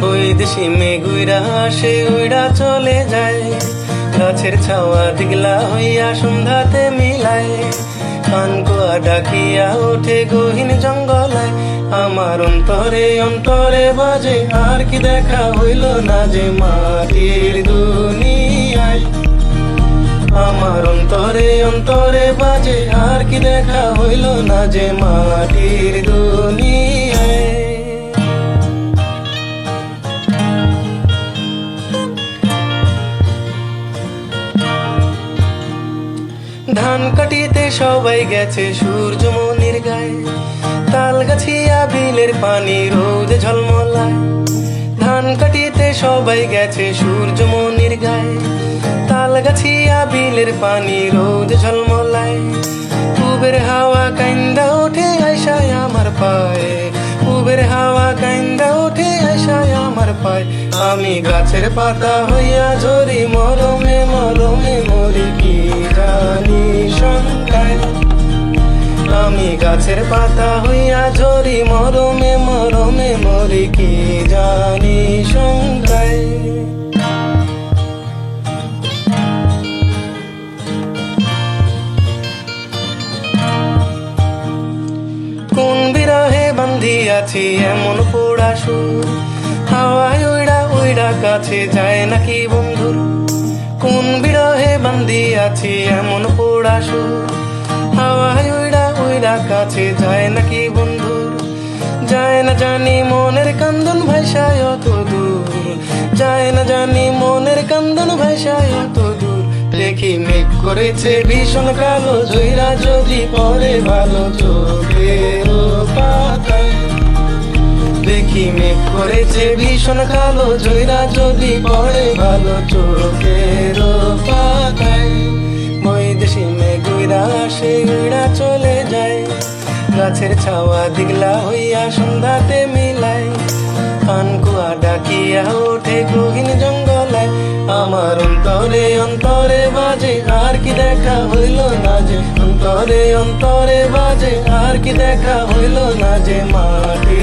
বৈদেশি মেঘ উইরা আসে উইরা চলে যায়, গাছের ছাওয়া দিগলা হইয়া সন্ধ্যাতে মিলায়। কানকুয়া ডাকিয়া ওঠে গহীন জঙ্গলায়, আমার অন্তরে অন্তরে বাজে আর কি দেখা হইল না যে মাটির দুনিয়ায়। আমার অন্তরে অন্তরে বাজে আর কি দেখা হইল না যে মাটির দুনিয়ায়। ধান কাটিতে সবাই গেছে সূর্যমণির গায়ে, তাল গাছিয়া বিলের পানি রোদে ঝলমলায়। ধান কাটিতে সবাই গেছে সূর্যমণির গায়ে, তাল গাছিয়া বিলের পানি রোদে ঝলমলায়। পুবের হাওয়া কাইন্দা ওঠে আইসায় আমার পায়ে, পুবের হাওয়া কাইন্দা ওঠে আইসায় আমার পায়ে। আমি গাছের পাতা হইয়া ঝরি মরমে মরমে মরি কি জানি শঙ্কায়। আমি গাছের পাতা হইয়া ঝরি মরমে মরমে মরি কি জানি শঙ্কায়। কোন বিরহে বান্ধিয়াছি এমন পোড়া সুর, হাওয়ায় উইড়া উইড়া কাছে যায় নাকি বন্ধুর। কোন বিরহে বান্ধিয়াছি এমন পোড়া সুর, হাওয়ায় উইড়া উইড়া কাছে যায় নাকি বন্ধুর। যায় না জানি মনের কান্দন ভাষায় অত দূর, যায় না জানি মনের কান্দন ভাষায় অত দূর। দেখি মেঘ করেছে ভীষণ কালো, জয়রা যদি পড়ে ভালো চোখের পাতায়। দেখি মেঘ করেছে ভীষণ কালো, জয়রা যদি পড়ে ভালো চোখের পাতায়। বৈদেশি মেঘ উইরা আসে উইরা চলে যায়, গাছের ছাওয়া দিগলা হইয়া সন্ধ্যাতে মিলায়। কানকুয়া ডাকিয়া ওঠে গহীন জঙ্গলায়, আমার অন্তরে অন্তরে বাজে আর কি দেখা হইল না যে। অন্তরে অন্তরে বাজে আর কি দেখা হইল না যে মাটি